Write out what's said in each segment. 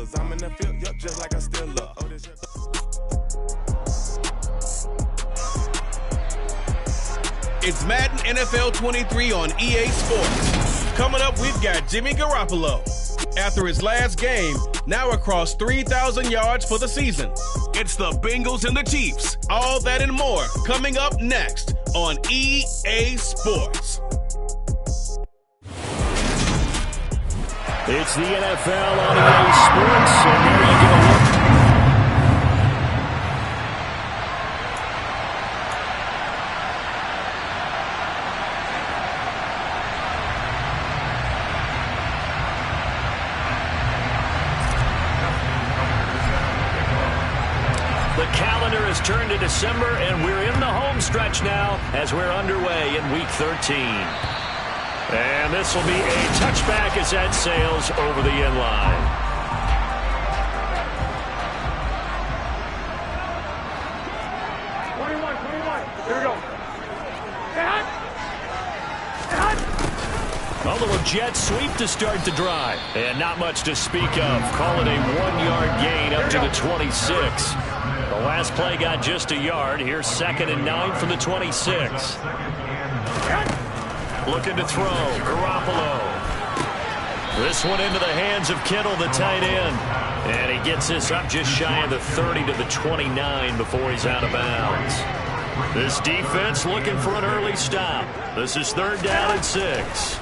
'cause I'm in the field, yup, just like I still love. It's Madden NFL 23 on EA Sports. Coming up, we've got Jimmy Garoppolo. After his last game, now across 3,000 yards for the season. It's the Bengals and the Chiefs. All that and more coming up next on EA Sports. It's the NFL on EA Sports, and there you go. The calendar has turned to December, and we're in the home stretch now as we're underway in Week 13. And this will be a touchback as that sails over the end line. Here we go. A little jet sweep to start the drive. And not much to speak of. Call it a 1-yard gain up to the 26. The last play got just a yard. Here's 2nd and 9 from the 26. Looking to throw. Garoppolo. This one into the hands of Kittle, the tight end. And he gets this up just shy of the 30 to the 29 before he's out of bounds. This defense looking for an early stop. This is 3rd down and 6.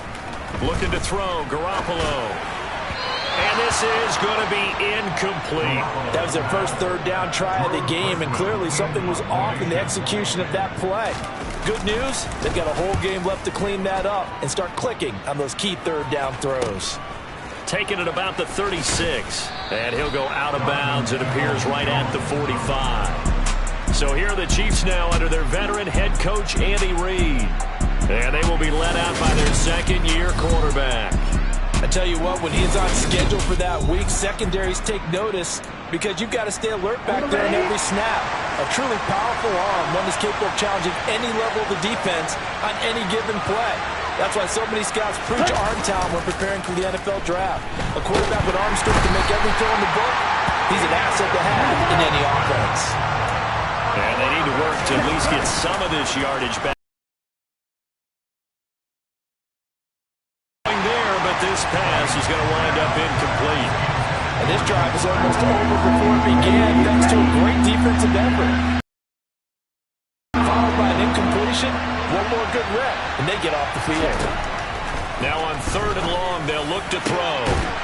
Looking to throw. Garoppolo. And this is going to be incomplete. That was their first 3rd down try of the game, and clearly something was off in the execution of that play. Good news, they've got a whole game left to clean that up and start clicking on those key 3rd down throws. Taking it about the 36, and he'll go out of bounds. It appears right at the 45. So here are the Chiefs now under their veteran head coach, Andy Reid. And they will be led out by their 2nd-year quarterback. I tell you what, when he's on schedule for that week, secondaries take notice because you've got to stay alert back there in every snap. A truly powerful arm, one that's capable of challenging any level of the defense on any given play. That's why so many scouts preach arm talent when preparing for the NFL draft. A quarterback with arm strength to make every throw in the book, he's an asset to have in any offense. And they need to work to at least get some of this yardage back. This pass is going to wind up incomplete. And this drive is almost over before it began, thanks to a great defensive effort. Followed by an incompletion, one more good rep, and they get off the field. Now on 3rd and long, they'll look to throw.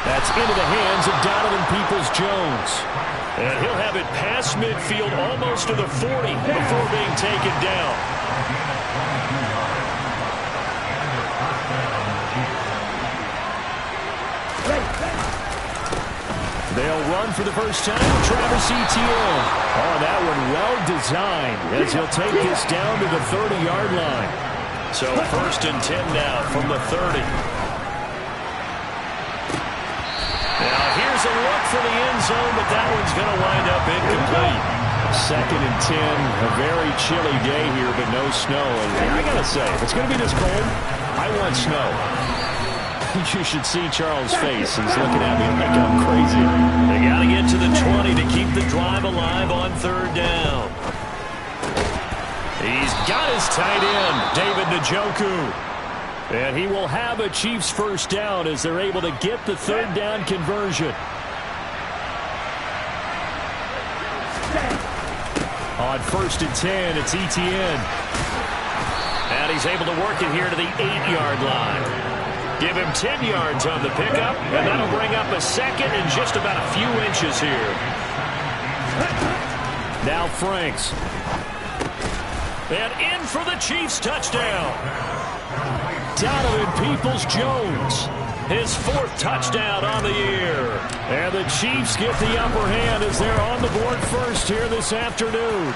That's into the hands of Donovan Peoples-Jones. And he'll have it past midfield, almost to the 40, before being taken down. They'll run for the first time. Travis Etienne. Oh, that one well designed as he'll take this down to the 30-yard line. So 1st and 10 now from the 30. Now here's a look for the end zone, but that one's going to wind up incomplete. 2nd and 10. A very chilly day here, but no snow. And I got to say, if it's going to be this cold, I want snow. You should see Charles' face. He's looking at me like I'm crazy. They got to get to the 20 to keep the drive alive on 3rd down. He's got his tight end, David Njoku. And he will have a Chiefs first down as they're able to get the 3rd down conversion. On 1st and 10, it's Etienne. And he's able to work it here to the 8-yard line. Give him 10 yards on the pickup, and that'll bring up a 2nd and just about a few inches here. Now Franks. And in for the Chiefs touchdown. Donovan Peoples-Jones. His 4th touchdown on the year. And the Chiefs get the upper hand as they're on the board first here this afternoon.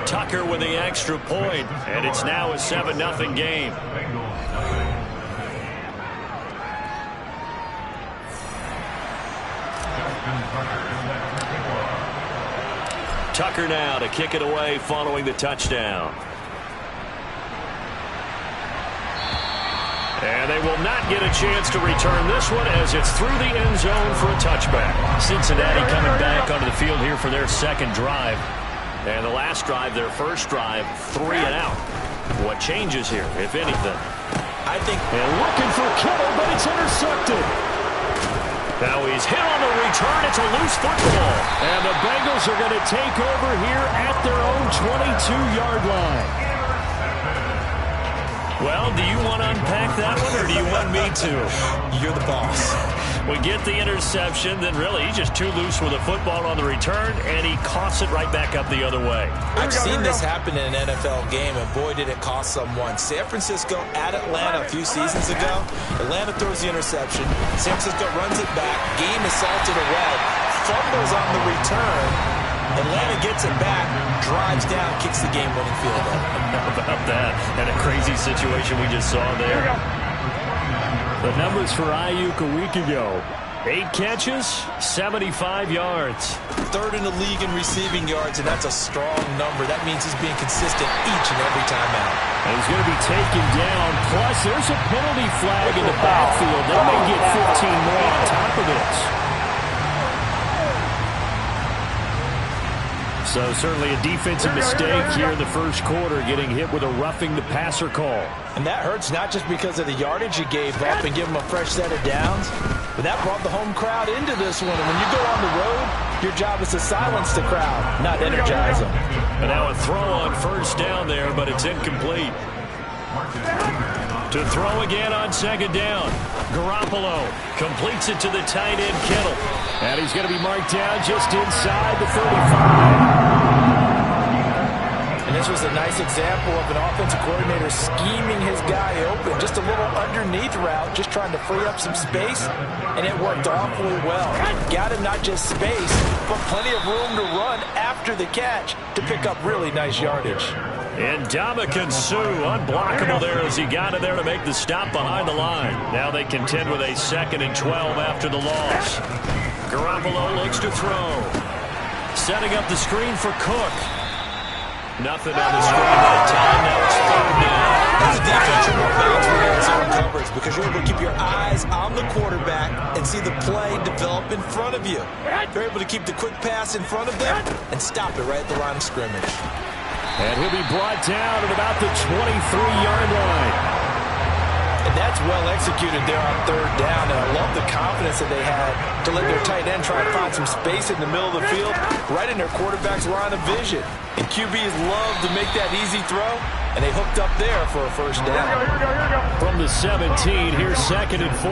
Tucker with the extra point, and it's now a 7-0 game. Tucker now to kick it away following the touchdown. And they will not get a chance to return this one as it's through the end zone for a touchback. Cincinnati coming back onto the field here for their second drive. And the last drive, their first drive, 3 and out. What changes here, if anything? I think they're looking for Kittle, but it's intercepted. Now he's hit on the return. It's a loose football. And the Bengals are going to take over here at their own 22-yard line. Well, do you want to unpack that one, or do you want me to? You're the boss. We get the interception, then really he's just too loose with a football on the return, and he coughs it right back up the other way. I've seen this happen in an NFL game, and boy, did it cost someone. San Francisco at Atlanta a few seasons ago. Atlanta throws the interception. San Francisco runs it back. Game is salted away. Fumbles on the return. Atlanta gets it back, drives down, kicks the game-winning field goal. How about that? And a crazy situation we just saw there. The numbers for Ayuk a week ago. 8 catches, 75 yards. Third in the league in receiving yards, and that's a strong number. That means he's being consistent each and every time out. And he's going to be taken down. Plus, there's a penalty flag in the backfield. They may get 15 more on top of this. So certainly a defensive mistake here in the first quarter, getting hit with a roughing the passer call. And that hurts not just because of the yardage you gave up and give them a fresh set of downs, but that brought the home crowd into this one. And when you go on the road, your job is to silence the crowd, not energize them. And now a throw on first down there, but it's incomplete. To throw again on second down. Garoppolo completes it to the tight end, Kittle. And he's going to be marked down just inside the 35. And this was a nice example of an offensive coordinator scheming his guy open. Just a little underneath route, just trying to free up some space. And it worked awfully well. Got him not just space, but plenty of room to run after the catch to pick up really nice yardage. And Ndamukong Suh, unblockable there as he got in there to make the stop behind the line. Now they contend with a 2nd and 12 after the loss. Garoppolo looks to throw. Setting up the screen for Cook. Nothing on the screen that time. Now it's 3rd down. As a defense, you're more bounds when you're in zone coverage because you're able to keep your eyes on the quarterback and see the play develop in front of you. You're able to keep the quick pass in front of them and stop it right at the line of scrimmage. And he'll be brought down at about the 23-yard line. And that's well executed there on 3rd down. And I love the confidence that they had to let their tight end try to find some space in the middle of the field, right in their quarterback's line of vision. And QBs love to make that easy throw, and they hooked up there for a first down. From the 17, here's 2nd and 4.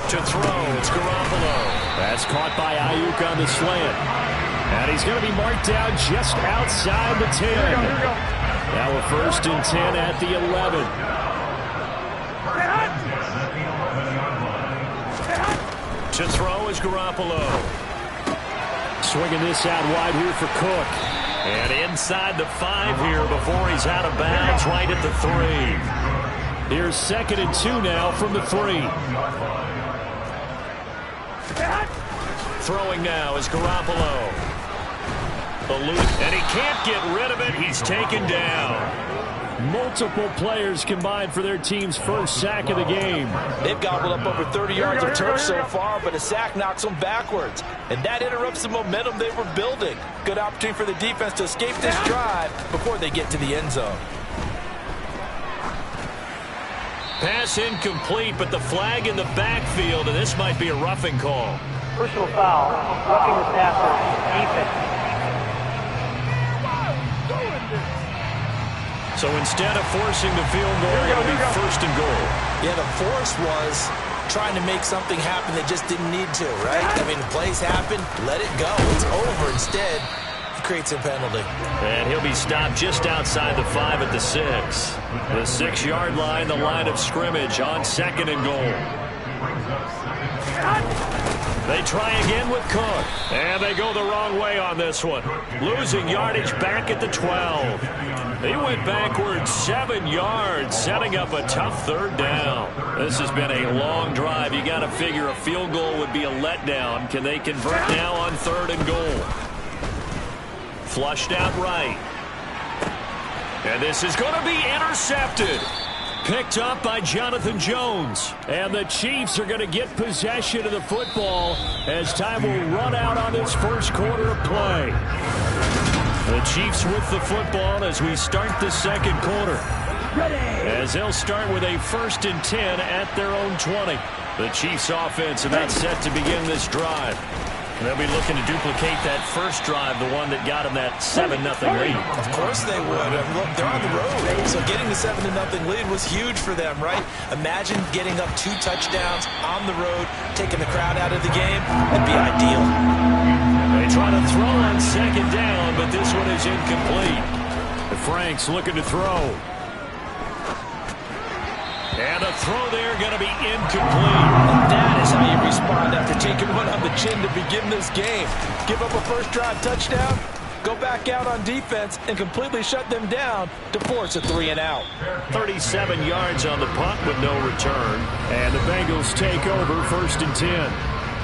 To throw, it's Garoppolo. That's caught by Ayuk on the slant. And he's going to be marked down just outside the 10. Now a 1st and 10 at the 11. To throw is Garoppolo. Swinging this out wide here for Cook. And inside the 5 here before he's out of bounds right at the 3. Here's 2nd and 2 now from the 3. Throwing now is Garoppolo. And he can't get rid of it. He's taken down. Multiple players combined for their team's first sack of the game. They've gobbled up over 30 yards of turf so far, but a sack knocks them backwards. And that interrupts the momentum they were building. Good opportunity for the defense to escape this drive before they get to the end zone. Pass incomplete, but the flag in the backfield, and this might be a roughing call. Personal foul, roughing the passer, defense. So instead of forcing the field goal, it'll be 1st and goal. Yeah, the force was trying to make something happen that just didn't need to, right? I mean, the plays happen, let it go. It's over. Instead, he creates a penalty. And he'll be stopped just outside the 5 at the 6. The 6-yard line, the line of scrimmage on 2nd and goal. They try again with Cook. And they go the wrong way on this one. Losing yardage back at the 12. He went backwards 7 yards, setting up a tough 3rd down. This has been a long drive. You got to figure a field goal would be a letdown. Can they convert now on 3rd and goal? Flushed out right. And this is going to be intercepted. Picked up by Jonathan Jones. And the Chiefs are going to get possession of the football as time will run out on this first quarter of play. The Chiefs with the football as we start the second quarter. As they'll start with a 1st and 10 at their own 20. The Chiefs offense about set to begin this drive. They'll be looking to duplicate that first drive, the one that got them that 7-0 lead. Of course they would. Look, they're on the road. So getting the 7-0 lead was huge for them, right? Imagine getting up 2 touchdowns on the road, taking the crowd out of the game. It'd be ideal. They try to throw on 2nd down, but this one is incomplete. Frank's looking to throw. And a throw there going to be incomplete. And that is how you respond after taking one on the chin to begin this game. Give up a first drive touchdown, go back out on defense, and completely shut them down to force a 3-and-out. 37 yards on the punt with no return. And the Bengals take over 1st and 10.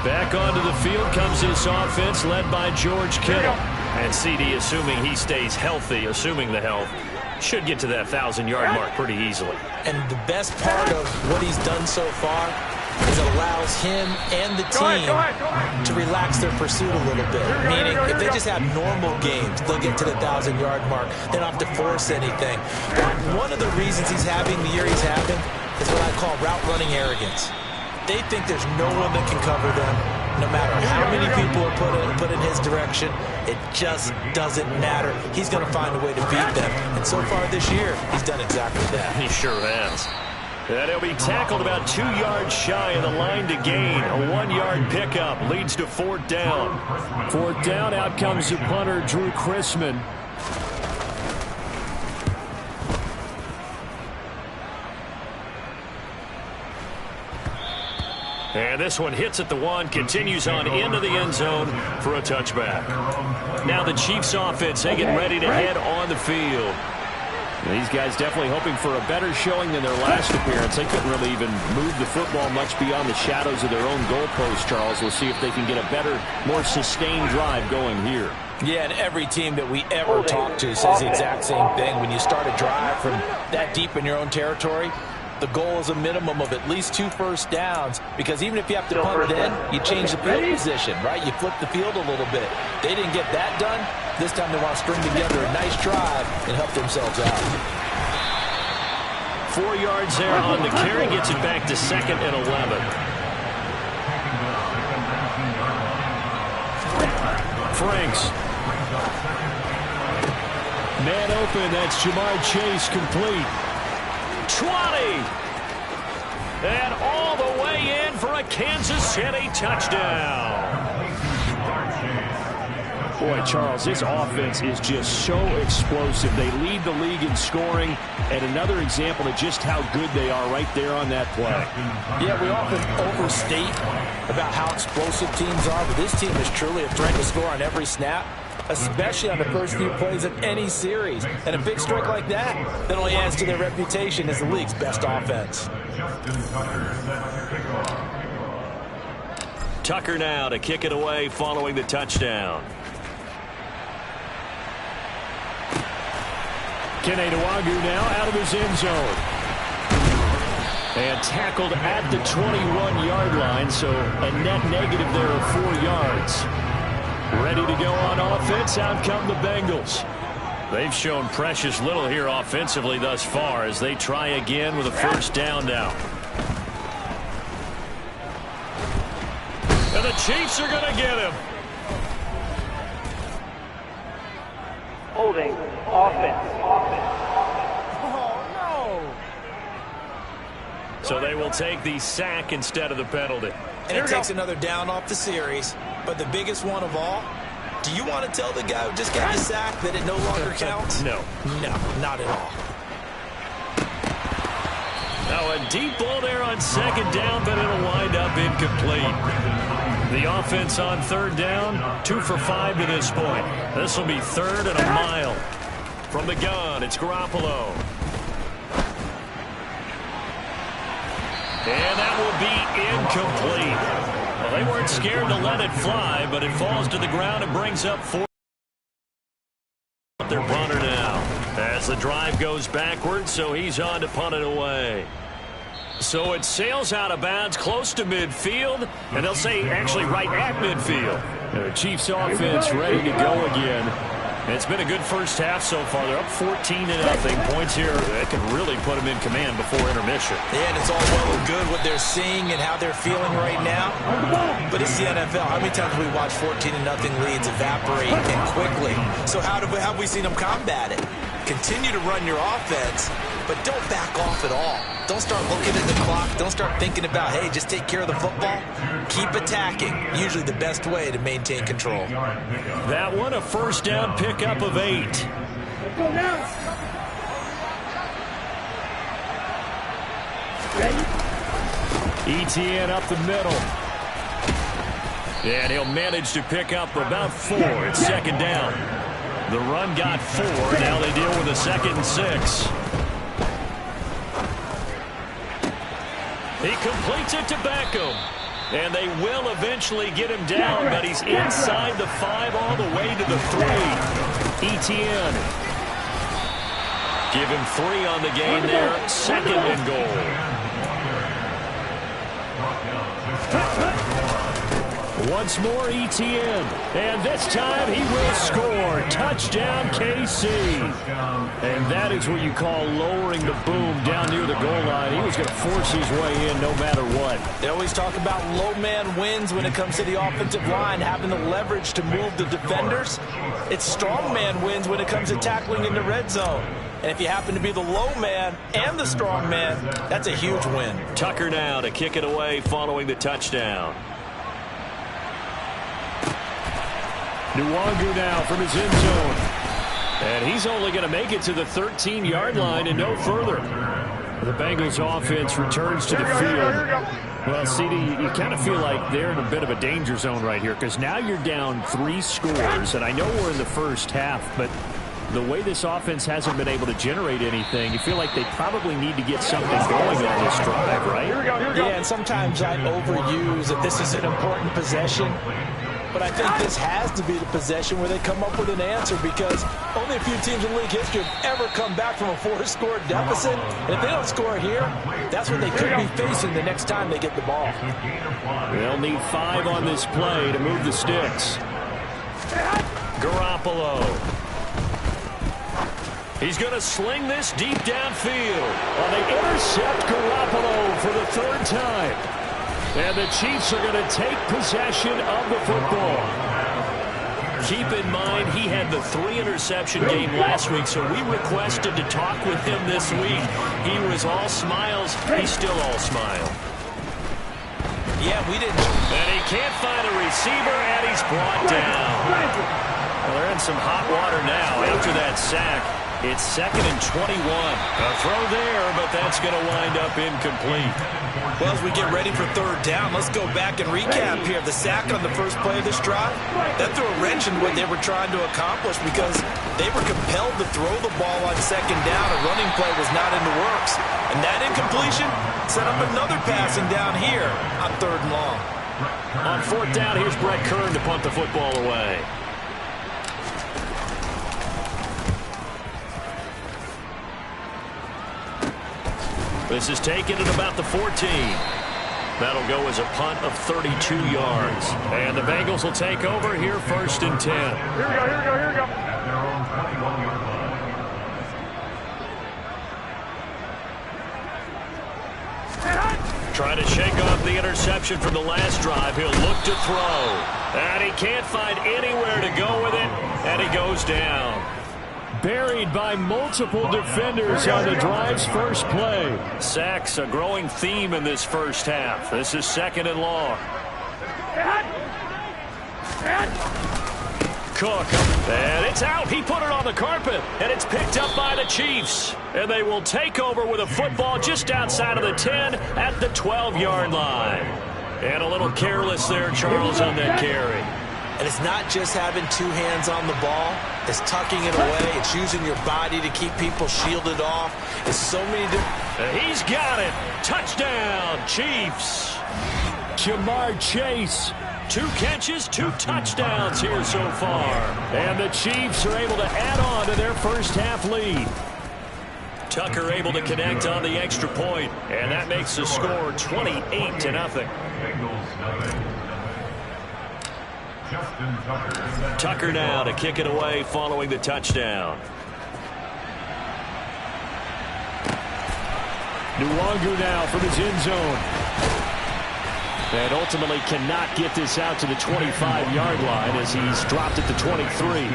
Back onto the field comes this offense led by George Kittle. And CD, assuming he stays healthy, assuming the health, should get to that 1,000-yard mark pretty easily. And the best part of what he's done so far is it allows him and the team to relax their pursuit a little bit. Meaning, if they just have normal games, they'll get to the 1,000-yard mark. They don't have to force anything. But one of the reasons he's having the year he's having is what I call route running arrogance. They think there's no one that can cover them. No matter how many people are put in his direction, it just doesn't matter. He's going to find a way to beat them. And so far this year, he's done exactly that. He sure has. And he'll be tackled about 2 yards shy of the line to gain. A 1-yard pickup leads to 4th down. 4th down, out comes the punter, Drew Chrisman. And this one hits at the 1, continues on into the end zone for a touchback. Now the Chiefs offense, they get ready to head on the field. These guys definitely hoping for a better showing than their last appearance. They couldn't really even move the football much beyond the shadows of their own goalpost, Charles. We'll see if they can get a better, more sustained drive going here. Yeah, and every team that we ever talk to says the exact same thing. When you start a drive from that deep in your own territory, the goal is a minimum of at least 2 first downs, because even if you have to punt it in, you change the field position, right? You flip the field a little bit. They didn't get that done. This time they want to string together a nice drive and help themselves out. 4 yards there on the carry, gets it back to 2nd and 11. Franks. Man open, that's Jamar Chase, complete. 20! And all the way in for a Kansas City touchdown. Boy, Charles, this offense is just so explosive. They lead the league in scoring, and another example of just how good they are right there on that play. Yeah, we often overstate about how explosive teams are, but this team is truly a threat to score on every snap, especially on the first few plays of any series. And a big strike like that only adds to their reputation as the league's best offense. Tucker now to kick it away following the touchdown. Kene Nwagu now out of his end zone. And tackled at the 21-yard line, so a net negative there of 4 yards. Ready to go on offense, out come the Bengals. They've shown precious little here offensively thus far as they try again with a first down now. And the Chiefs are going to get him. Holding offense. So they will take the sack instead of the penalty. And it takes another down off the series. But the biggest one of all, do you want to tell the guy who just got the sack that it no longer counts? No. No, not at all. Now a deep ball there on 2nd down, but it'll wind up incomplete. The offense on 3rd down, 2 for 5 to this point. This will be 3rd and a mile. From the gun, it's Garoppolo. And that will be incomplete. Well, they weren't scared to let it fly, but it falls to the ground and brings up 4. Their punter now as the drive goes backwards, so he's on to punt it away. So it sails out of bounds close to midfield, and they'll say actually right at midfield. The Chiefs offense ready to go again. It's been a good first half so far. They're up 14-0. Points here that can really put them in command before intermission. Yeah, and it's all well and good what they're seeing and how they're feeling right now. But it's the NFL. How many times have we watched 14-0 leads evaporate and quickly? So how have we seen them combat it? Continue to run your offense, but don't back off at all. Don't start looking at the clock. Don't start thinking about, hey, just take care of the football. Keep attacking. Usually the best way to maintain control. That one, a first down pickup of 8. Etienne up the middle. And he'll manage to pick up about 4. It's second down. The run got 4. Now they deal with a 2nd and 6. He completes it to Beckham. And they will eventually get him down, but he's inside the 5 all the way to the 3. Etienne. Give him 3 on the gain there. 2nd and goal. Once more, Etienne. And this time he will score. Touchdown, KC. And that is what you call lowering the boom down near the goal line. He was going to force his way in no matter what. They always talk about low man wins when it comes to the offensive line, having the leverage to move the defenders. It's strong man wins when it comes to tackling in the red zone. And if you happen to be the low man and the strong man, that's a huge win. Tucker now to kick it away following the touchdown. Nwangu now from his end zone. And he's only going to make it to the 13-yard line and no further. The Bengals offense returns to the field. Well, CD, you kind of feel like they're in a bit of a danger zone right here because now you're down 3 scores. And I know we're in the first half, but the way this offense hasn't been able to generate anything, you feel like they probably need to get something going on this drive, right? Yeah, and sometimes I overuse that this is an important possession. But I think this has to be the possession where they come up with an answer because only a few teams in league history have ever come back from a 4-score deficit. And if they don't score here, that's what they could be facing the next time they get the ball. They'll need 5 on this play to move the sticks. Garoppolo. He's going to sling this deep downfield. Well, they intercept Garoppolo for the 3rd time. And the Chiefs are going to take possession of the football. Keep in mind, he had the 3-interception game last week, so we requested to talk with him this week. He was all smiles. He's still all smile. Yeah, we didn't. And he can't find a receiver, and he's brought down. Well, they're in some hot water now after that sack. It's 2nd and 21. A throw there, but that's going to wind up incomplete. Well, as we get ready for 3rd down, let's go back and recap here. The sack on the first play of this drive, that threw a wrench in what they were trying to accomplish because they were compelled to throw the ball on 2nd down. A running play was not in the works. And that incompletion set up another passing down here on 3rd and long. On 4th down, here's Brett Kern to punt the football away. This is taken at about the 14. That'll go as a punt of 32 yards. And the Bengals will take over here 1st and 10. Here we go. Trying to shake off the interception from the last drive. He'll look to throw. And he can't find anywhere to go with it. And he goes down. Buried by multiple defenders on the drive's first play. Sacks, a growing theme in this first half. This is 2nd and long. Cook, and it's out. He put it on the carpet, and it's picked up by the Chiefs. And they will take over with a football just outside of the 10 at the 12-yard line. And a little careless there, Charles, on that carry. And it's not just having 2 hands on the ball. It's tucking it away. It's using your body to keep people shielded off. It's so many different... He's got it. Touchdown, Chiefs. Jamar Chase. 2 catches, 2 touchdowns here so far. And the Chiefs are able to add on to their first half lead. Tucker able to connect on the extra point, and that makes the score 28-0. Tucker now to kick it away following the touchdown. Nwangu now from his end zone. And ultimately cannot get this out to the 25-yard line as he's dropped at the 23.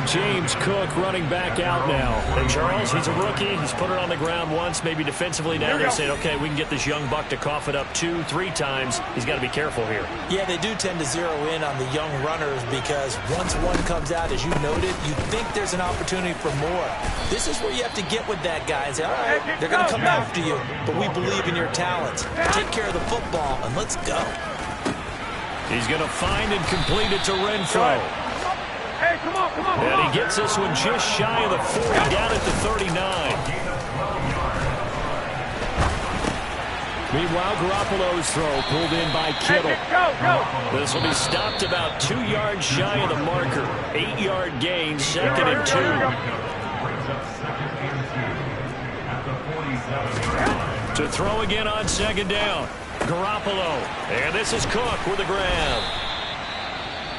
James Cook running back out now. And Charles, he's a rookie. He's put it on the ground once, maybe defensively. Now they're saying, okay, we can get this young buck to cough it up 2-3 times. He's got to be careful here. Yeah, they do tend to zero in on the young runners because once one comes out, as you noted, you think there's an opportunity for more. This is where you have to get with that guy and say, all right, they're going to come after you, but we believe in your talents. Take care of the football, and let's go. He's going to find and complete it to Renfro. Hey, come on. And he gets this one just shy of the 40, down at the 39. Meanwhile, Garoppolo's throw pulled in by Kittle. Go. This will be stopped about 2 yards shy of the marker. 8-yard gain, 2nd and 2. To throw again on 2nd down. Garoppolo, and this is Cook with a grab.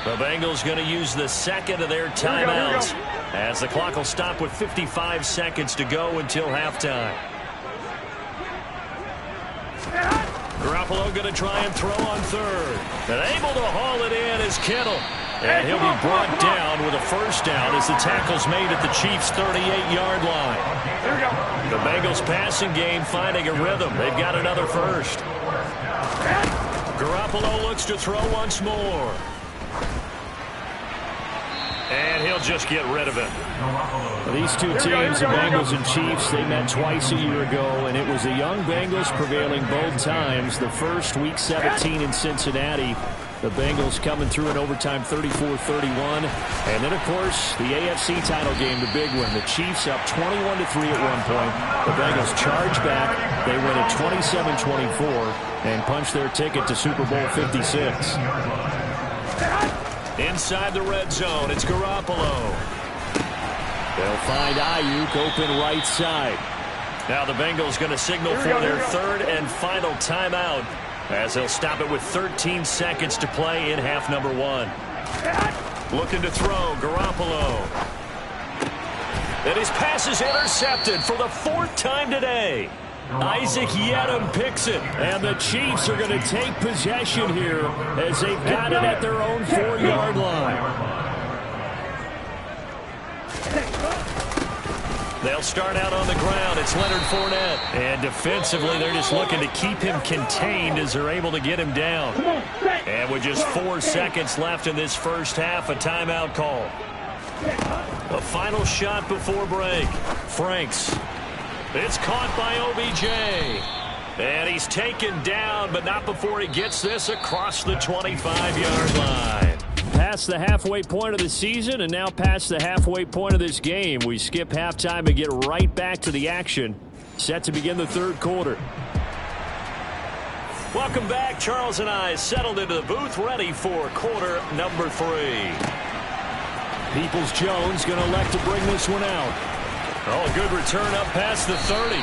The Bengals going to use the 2nd of their timeouts as the clock will stop with 55 seconds to go until halftime. Garoppolo going to try and throw on 3rd. And able to haul it in is Kittle. And he'll be brought down with a first down as the tackle's made at the Chiefs' 38-yard line. The Bengals passing game finding a rhythm. They've got another first. Garoppolo looks to throw once more. And he'll just get rid of it. These two teams, the Bengals and Chiefs, they met twice a year ago, and it was the young Bengals prevailing both times. The first, Week 17 in Cincinnati. The Bengals coming through in overtime 34-31. And then, of course, the AFC title game, the big one. The Chiefs up 21-3 at one point. The Bengals charge back. They win it 27-24 and punch their ticket to Super Bowl 56. Inside the red zone, it's Garoppolo. They'll find Ayuk open right side. Now the Bengals going to signal for their 3rd and final timeout as they'll stop it with 13 seconds to play in half number 1. Looking to throw, Garoppolo. And his pass is intercepted for the 4th time today. Isaac Yedem picks it. And the Chiefs are going to take possession here as they've got it at their own 4-yard line. They'll start out on the ground. It's Leonard Fournette. And defensively, they're just looking to keep him contained as they're able to get him down. And with just 4 seconds left in this first half, a timeout call. A final shot before break. Franks. It's caught by OBJ. And he's taken down, but not before he gets this across the 25-yard line. Past the halfway point of the season and now past the halfway point of this game. We skip halftime and get right back to the action. Set to begin the 3rd quarter. Welcome back. Charles and I settled into the booth ready for quarter number 3. Peoples-Jones going to elect to bring this one out. Oh, a good return up past the 30.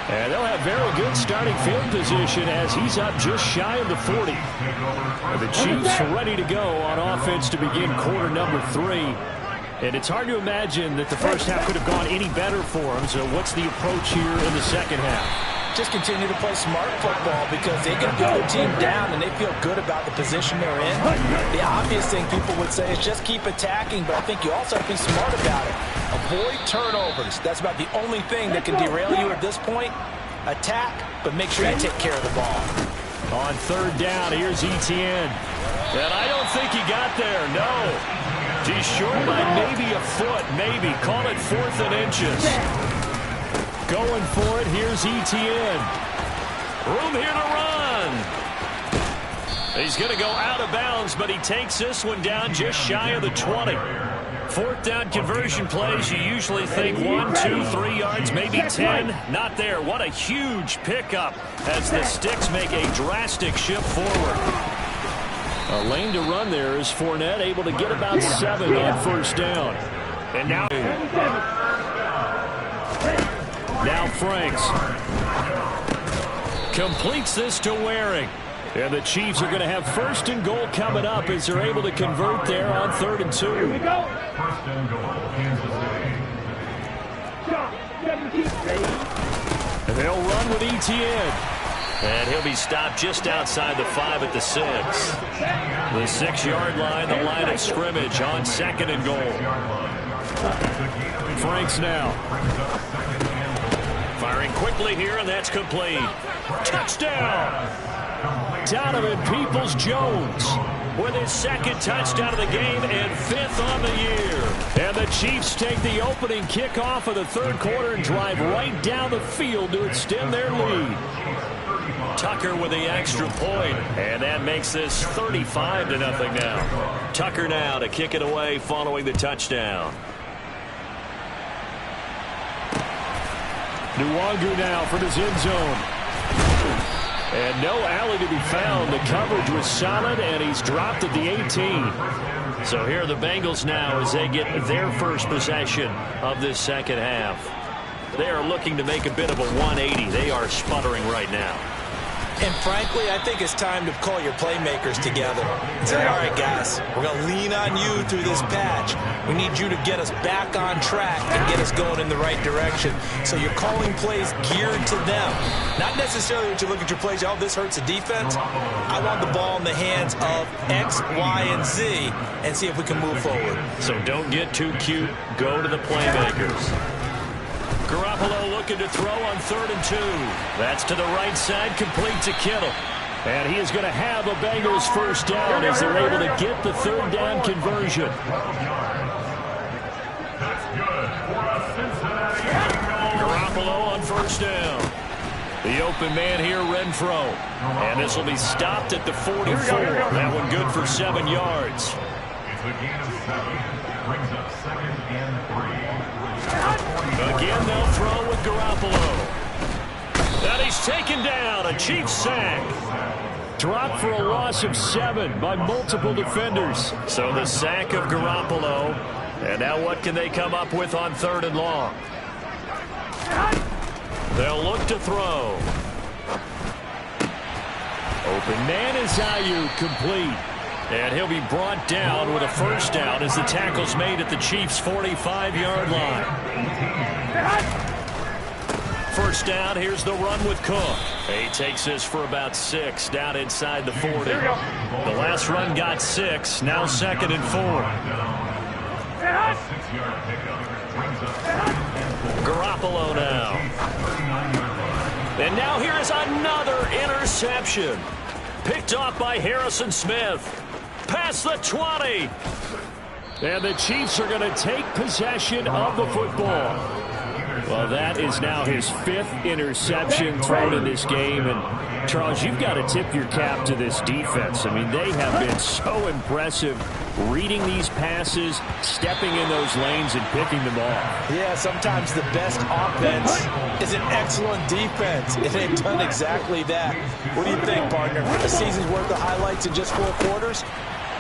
And they'll have very good starting field position as he's up just shy of the 40. And the Chiefs are ready to go on offense to begin quarter number 3. And it's hard to imagine that the first half could have gone any better for them. So what's the approach here in the second half? Just continue to play smart football because they can get their team down and they feel good about the position they're in. The obvious thing people would say is just keep attacking, but I think you also have to be smart about it. Avoid turnovers. That's about the only thing that can derail you at this point. Attack, but make sure you take care of the ball. On 3rd down, here's Etienne. And I don't think he got there, no. He's short by maybe a foot, maybe. Call it 4th and inches. Going for it, here's Etienne. Room here to run. He's going to go out of bounds, but he takes this one down just shy of the 20. 4th down conversion plays, you usually think 1, 2, 3 yards, maybe 10. Not there. What a huge pickup as the Sticks make a drastic shift forward. A lane to run there is Fournette able to get about 7 on 1st down. And now Now Franks. Completes this to Waring. And the Chiefs are going to have 1st and goal coming up as they're able to convert there on 3rd and 2. Here we go. 1st and goal, Kansas City. And they'll run with Etienne. And he'll be stopped just outside the 5 at the 6. The 6-yard line, the line of scrimmage on 2nd and goal. Franks now. Firing quickly here, and that's complete. Touchdown! Donovan Peoples-Jones with his 2nd touchdown of the game and 5th on the year. And the Chiefs take the opening kickoff of the 3rd quarter and drive right down the field to extend their lead. Tucker with the extra point, and that makes this 35-0 now. Tucker now to kick it away following the touchdown. Nwangu now from his end zone. And no alley to be found. The coverage was solid, and he's dropped at the 18. So here are the Bengals now as they get their first possession of this 2nd half. They are looking to make a bit of a 180. They are sputtering right now. And frankly, I think it's time to call your playmakers together and say, all right, guys, we're going to lean on you through this patch. We need you to get us back on track and get us going in the right direction. So you're calling plays geared to them. Not necessarily when you look at your plays, oh, this hurts the defense. I want the ball in the hands of X, Y, and Z and see if we can move forward. So don't get too cute. Go to the playmakers. Garoppolo looking to throw on 3rd and 2. That's to the right side, complete to Kittle. And he is going to have a Bengals 1st down as they're able to get the 3rd down conversion. Garoppolo on 1st down. The open man here, Renfro. And this will be stopped at the 44. That one good for 7 yards. It's a gain of 7. Brings up 2nd and 3. Again, they'll throw with Garoppolo. And he's taken down. A Chiefs sack. Dropped for a loss of 7 by multiple defenders. So the sack of Garoppolo. And now what can they come up with on 3rd and long? They'll look to throw. Open man is Ayuk, complete. And he'll be brought down with a 1st down as the tackle's made at the Chiefs' 45-yard line. 1st down, here's the run with Cook. He takes this for about 6 down inside the 40. The last run got 6, now 2nd and 4. Garoppolo now. And now here is another interception. Picked off by Harrison Smith. Past the 20. And the Chiefs are going to take possession of the football. Well, that is now his 5th interception thrown in this game. And, Charles, you've got to tip your cap to this defense. I mean, they have been so impressive reading these passes, stepping in those lanes, and picking them off. Yeah, sometimes the best offense is an excellent defense, and they've done exactly that. What do you think, partner? A season's worth of highlights in just 4 quarters?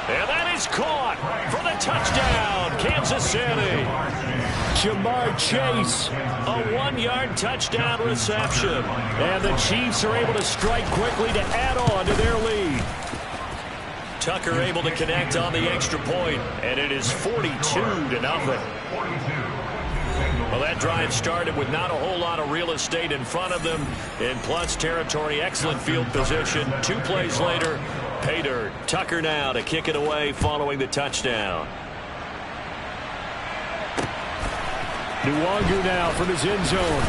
And that is caught for the touchdown, Kansas City. Jamar Chase. A 1-yard touchdown reception. And the Chiefs are able to strike quickly to add on to their lead. Tucker able to connect on the extra point, and it is 42-0. Well, that drive started with not a whole lot of real estate in front of them. In plus territory, excellent field position. 2 plays later, pay dirt. Tucker now to kick it away following the touchdown. Nwangu now from his end zone.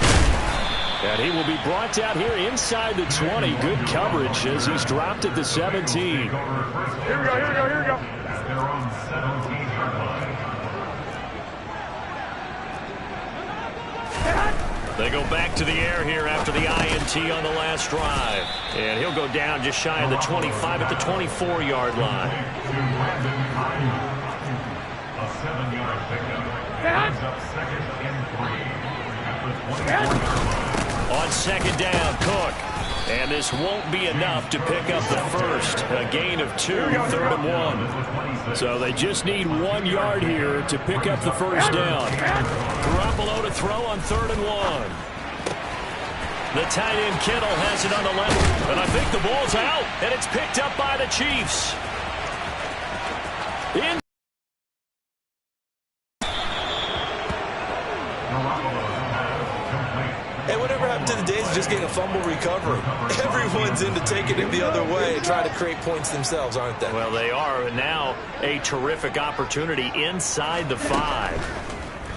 And he will be brought down here inside the 20. Good coverage as he's dropped at the 17. Here we go, here we go, here we go. They're on 17-yard line. They go back to the air here after the INT on the last drive. And he'll go down just shy of the 25 at the 24-yard line. A 7-yard pickup. Brings up 2nd and 3. On 2nd down, Cook. And this won't be enough to pick up the first. A gain of 2, 3rd and 1. So they just need 1 yard here to pick up the first down. Garoppolo to throw on 3rd and 1. The tight end Kittle has it on the left. And I think the ball's out. And it's picked up by the Chiefs. Hey, whatever happened to the days of just getting a fumble recovery? Everyone's into taking it the other way and trying to create points themselves, aren't they? Well, they are. And now a terrific opportunity inside the 5.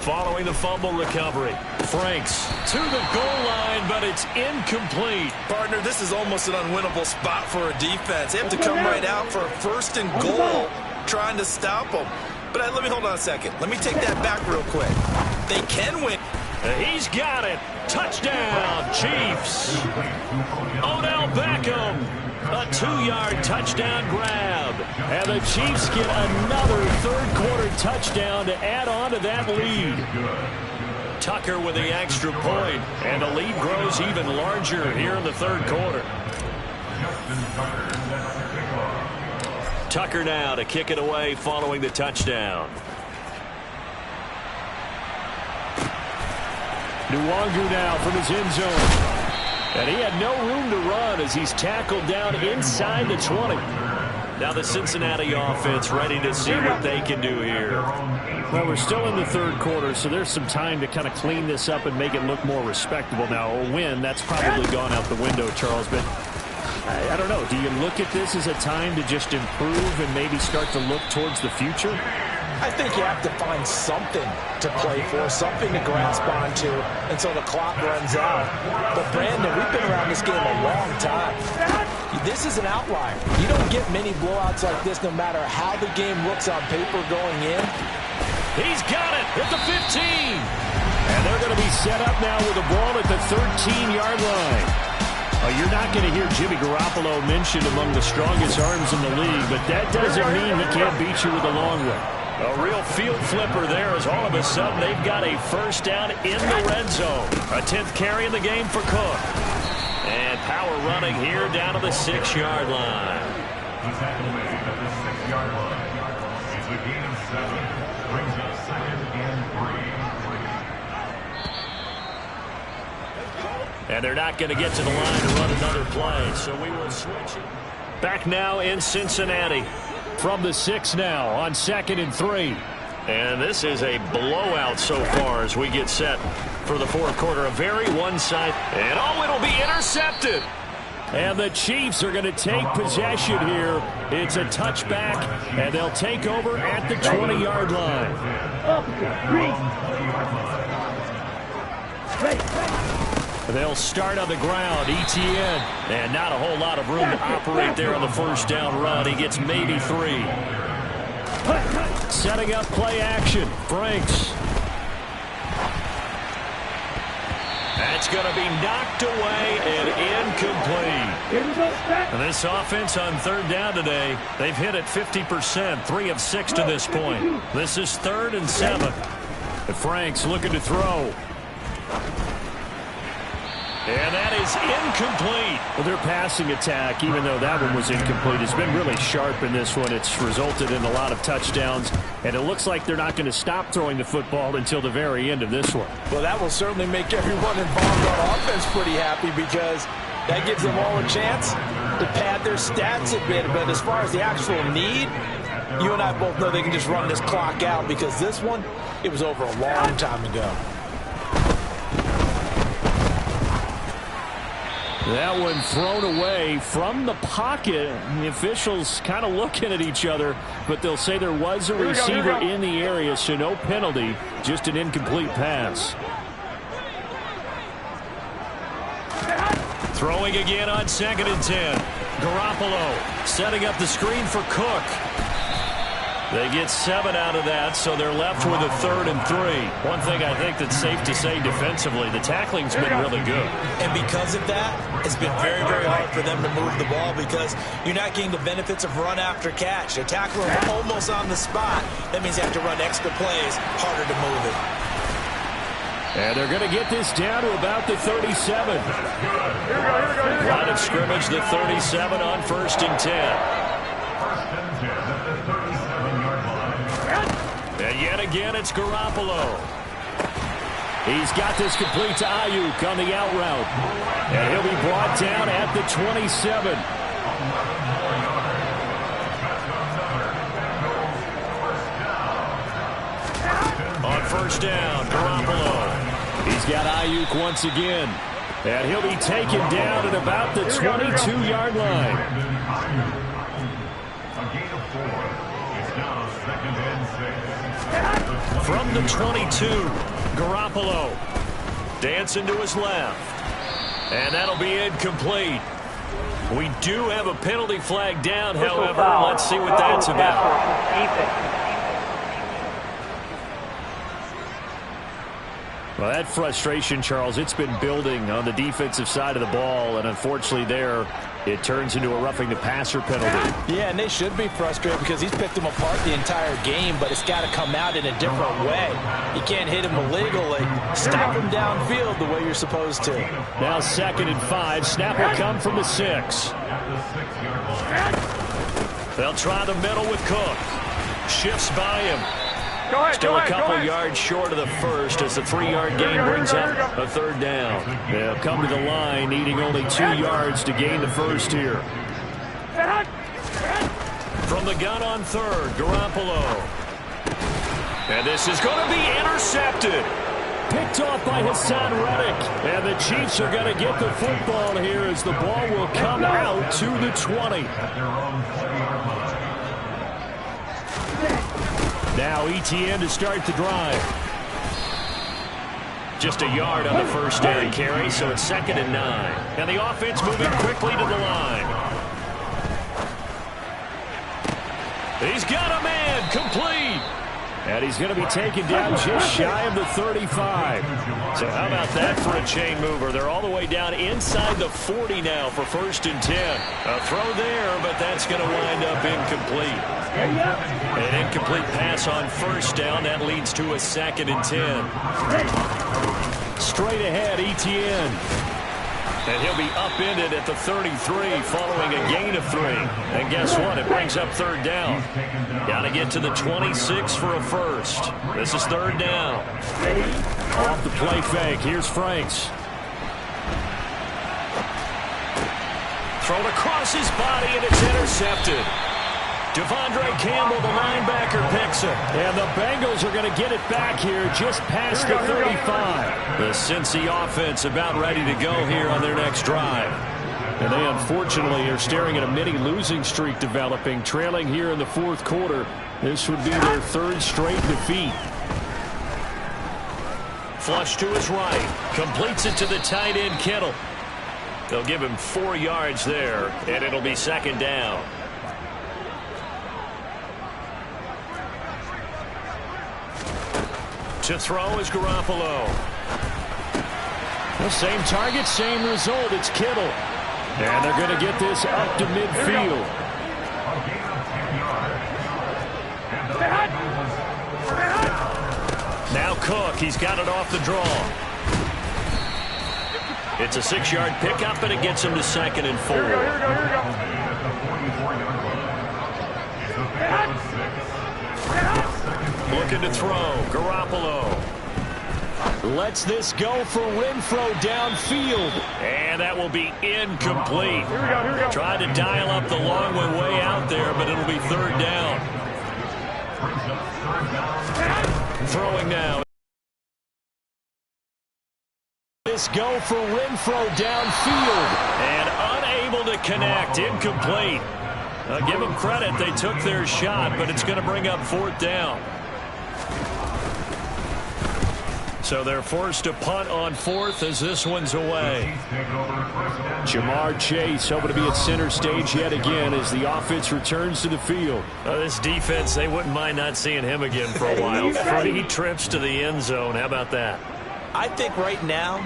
Following the fumble recovery. Franks to the goal line, but it's incomplete. Partner, this is almost an unwinnable spot for a defense. They have to come right out for a 1st and goal, trying to stop them. But let me hold on a second. Let me take that back real quick. They can win. He's got it. Touchdown, Chiefs. Odell Beckham. A 2-yard touchdown grab. And the Chiefs get another third-quarter touchdown to add on to that lead. Tucker with the extra point, and the lead grows even larger here in the third quarter. Tucker now to kick it away following the touchdown. Nwangu now from his end zone. And he had no room to run as he's tackled down inside the 20. Now the Cincinnati offense ready to see what they can do here. Well, we're still in the third quarter, so there's some time to kind of clean this up and make it look more respectable. Now, a win, that's probably gone out the window, Charles, but I don't know. Do you look at this as a time to just improve and maybe start to look towards the future? I think you have to find something to play for, something to grasp onto until the clock runs out. But, Brandon, we've been around this game a long time. This is an outlier. You don't get many blowouts like this no matter how the game looks on paper going in. He's got it at the 15. And they're going to be set up now with the ball at the 13-yard line. You're not going to hear Jimmy Garoppolo mentioned among the strongest arms in the league, but that doesn't mean he can't beat you with a long one. A real field flipper there as all of a sudden they've got a first down in the red zone. A 10th carry in the game for Cook. And power running here down to the 6-yard line. The tackle made at the 6-yard line. It's a gain of 7. Brings up 2nd and 3. And they're not going to get to the line to run another play, so we will switch it. Back now in Cincinnati. From the 6 now on 2nd and 3. And this is a blowout so far as we get set for the fourth quarter. A very one-sided. And it'll be intercepted. And the Chiefs are going to take possession here. It's a touchback, and they'll take over at the 20-yard line. They'll start on the ground. Etienne. And not a whole lot of room to operate there on the first down run. He gets maybe 3. Setting up play action. Franks. That's going to be knocked away and incomplete. And this offense on third down today, they've hit it 50%, 3 of 6 to this point. This is 3rd and 7. Franks looking to throw. And that is incomplete. Well, their passing attack, even though that one was incomplete, has been really sharp in this one. It's resulted in a lot of touchdowns, and it looks like they're not going to stop throwing the football until the very end of this one. Well, that will certainly make everyone involved on offense pretty happy because that gives them all a chance to pad their stats a bit. But as far as the actual need, you and I both know they can just run this clock out because this one, it was over a long time ago. That one thrown away from the pocket. The officials kind of looking at each other, but they'll say there was a receiver in the area, so no penalty, just an incomplete pass. Throwing again on 2nd and 10. Garoppolo setting up the screen for Cook. They get 7 out of that, so they're left with a 3rd and 3. One thing I think that's safe to say defensively, the tackling's been really good. And because of that, it's been very, very hard for them to move the ball because you're not getting the benefits of run after catch. They're tackling almost on the spot. That means they have to run extra plays, harder to move it. And they're going to get this down to about the 37. Line of scrimmage, the 37 on 1st and 10. And yet again, it's Garoppolo. He's got this complete to Ayuk on the out route. And he'll be brought down at the 27. On first down, Garoppolo. He's got Ayuk once again. And he'll be taken down at about the 22-yard line. A gain of 4. It's now 2nd and 6. From the 22, Garoppolo. Dancing to his left. And that'll be incomplete. We do have a penalty flag down, however. Let's see what that's about. Well, that frustration, Charles, it's been building on the defensive side of the ball, and unfortunately there, it turns into a roughing the passer penalty. Yeah, and they should be frustrated because he's picked them apart the entire game, but it's got to come out in a different way. You can't hit him illegally. Stop him downfield the way you're supposed to. Now 2nd and 5. Snap will come from the 6. They'll try the middle with Cook. Shifts by him. Still a couple yards short of the first as the 3-yard gain brings up a 3rd down. They'll come to the line needing only 2 yards to gain the first here. From the gun on 3rd, Garoppolo. And this is going to be intercepted. Picked off by Hassan Reddick. And the Chiefs are going to get the football here as the ball will come out to the 20. Now ETN to start the drive. Just a yard on the first down carry, so it's 2nd and 9. And the offense moving quickly to the line. He's got a man, complete. And he's going to be taken down just shy of the 35. So how about that for a chain mover? They're all the way down inside the 40 now for 1st and 10. A throw there, but that's going to wind up incomplete. An incomplete pass on 1st down. That leads to a 2nd and 10. Straight ahead, ETN. And he'll be upended at the 33 following a gain of 3. And guess what? It brings up 3rd down. Got to get to the 26 for a first. This is 3rd down. Off the play fake. Here's Franks. Thrown across his body, and it's intercepted. Devondre Campbell, the linebacker, picks it. And the Bengals are going to get it back here just past the 35. The Cincy offense about ready to go here on their next drive. And they unfortunately are staring at a mini losing streak developing, trailing here in the 4th quarter. This would be their 3rd straight defeat. Flush to his right. Completes it to the tight end, Kittle. They'll give him 4 yards there, and it'll be 2nd down. To throw is Garoppolo. The same target, same result. It's Kittle. And they're going to get this up to midfield. Now Cook, he's got it off the draw. It's a 6-yard pickup, and it gets him to 2nd and 4. Looking to throw, Garoppolo. Lets this go for Renfro downfield. And that will be incomplete. Tried to dial up the long one way out there, but it'll be 3rd down. Throwing now. This go for Renfro downfield. And unable to connect, incomplete. Give them credit, they took their shot, but it's going to bring up 4th down. So they're forced to punt on 4th as this one's away. Jamar Chase hoping to be at center stage yet again as the offense returns to the field. This defense, they wouldn't mind not seeing him again for a while. 3 trips to the end zone. How about that? I think right now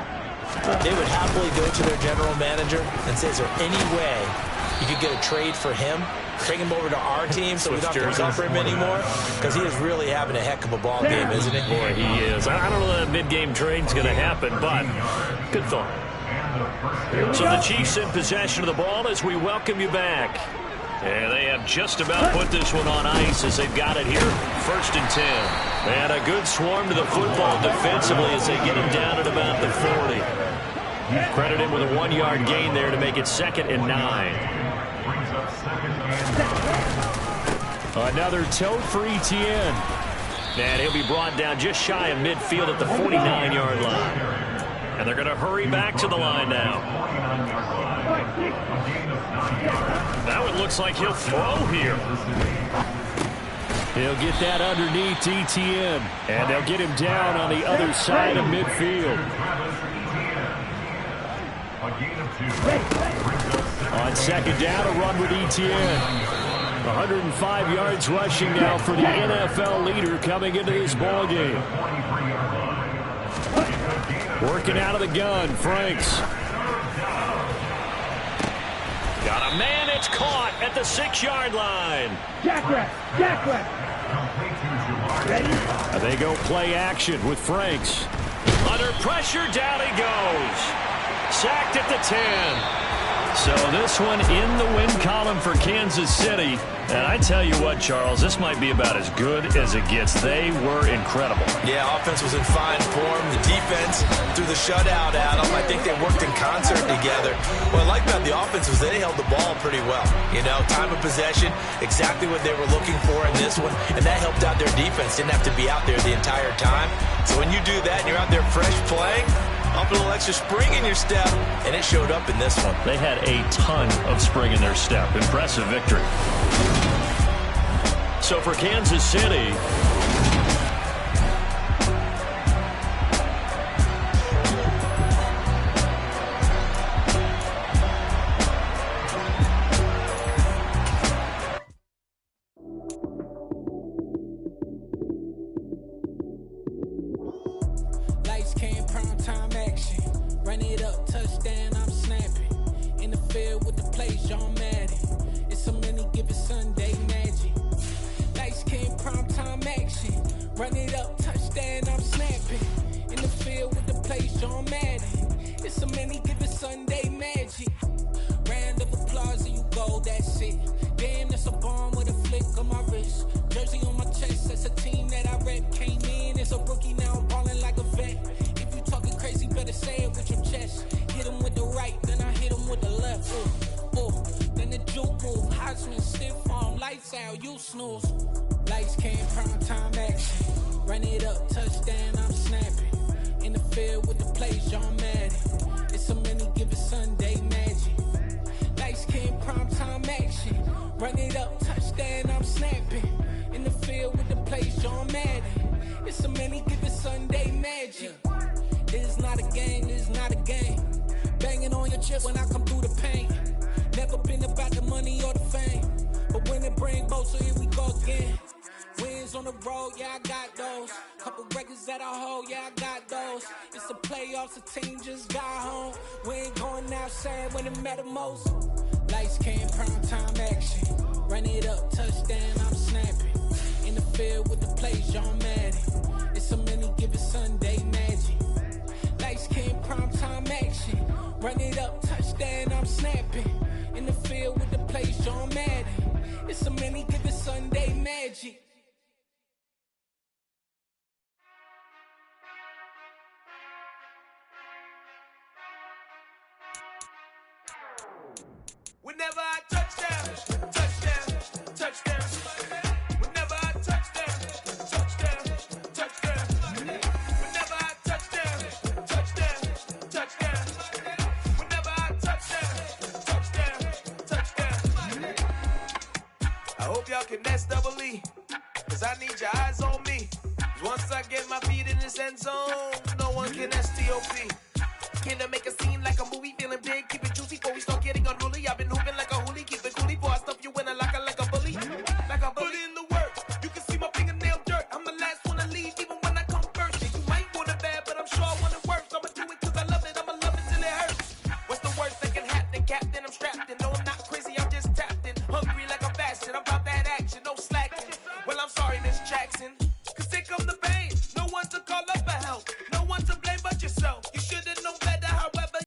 they would happily go to their general manager and say, is there any way you could get a trade for him? Bring him over to our team so we don't have to cover him anymore? Because he is really having a heck of a ball game, isn't he? Boy, he is. I don't know that mid-game trade's going to happen, but good thought. So the Chiefs in possession of the ball as we welcome you back. And they have just about put this one on ice as they've got it here, 1st and 10. And a good swarm to the football defensively as they get him down at about the 40. Credit him with a 1-yard gain there to make it 2nd and 9. Another tote for Etienne. And he'll be brought down just shy of midfield at the 49-yard line. And they're going to hurry back to the line now. Now it looks like he'll throw here. He'll get that underneath Etienne. And they'll get him down on the other side of midfield. On 2nd down, a run with Etienne. 105 yards rushing now for the NFL leader coming into this ballgame. Working out of the gun, Franks. Got a man, it's caught at the 6-yard line. Jackrack! And they go play action with Franks. Under pressure, down he goes. Sacked at the 10. So this one in the win column for Kansas City. And I tell you what, Charles, this might be about as good as it gets. They were incredible. Yeah, offense was in fine form. The defense threw the shutout at them. I think they worked in concert together. What I like about the offense was they held the ball pretty well. You know, time of possession, exactly what they were looking for in this one. And that helped out their defense. Didn't have to be out there the entire time. So when you do that and you're out there fresh playing, up a little extra spring in your step, and it showed up in this one. They had a ton of spring in their step. Impressive victory. So for Kansas City, lights came, prime time action. Run it up, touchdown, I'm snapping. In the field with the plays, John Madden. It's a many given Sunday magic. Lights came, prime time action. Run it up, touchdown, I'm snapping. In the field with the plays, John Madden. It's a many given Sunday magic. Round of applause and you go, that's it. Damn, that's a bomb with a flick on my wrist. Jersey on my chest, that's a team that I rep. Came in as a rookie, now I'm balling like a vet. If you talking crazy, better say it with your chest. Hit him with the right, then I hit him with the left. Then the juke move, Heisman, stiff arm, lights out, you snooze. Lights came, prime time action. Run it up, touchdown, I'm snapping. In the field with the plays, John Madden. It's a many given Sunday magic. Lights came, prime time action. Run it up, touchdown, I'm snapping. In the field with the plays, John Madden. It's a many given Sunday magic. This is not a game, this is not a game. Banging on your chest when I come through the pain. Never been about the money or the fame. But when it bring both, so here we go again. Wins on the road, yeah, I got those. Couple records that I hold, yeah, I got those. It's the playoffs, the team just got home. We ain't going outside when it matter most. Lights came, prime time action. Run it up, touchdown, I'm snapping. In the field with the plays, John Madden. It's a many given Sunday magic. Lights came, prime time action. Run it up, touchdown, I'm snapping. In the field with the plays, John Madden. It's a many given Sunday magic. Whenever I touchdown, touchdown, touchdown. Whenever I touchdown, touchdown, touchdown. Whenever I touchdown, touchdown, touchdown. Whenever I touchdown, touchdown, touchdown. I hope y'all can nest double E, cause I need your eyes on me. Cause once I get my feet in this end zone, no one can STOP.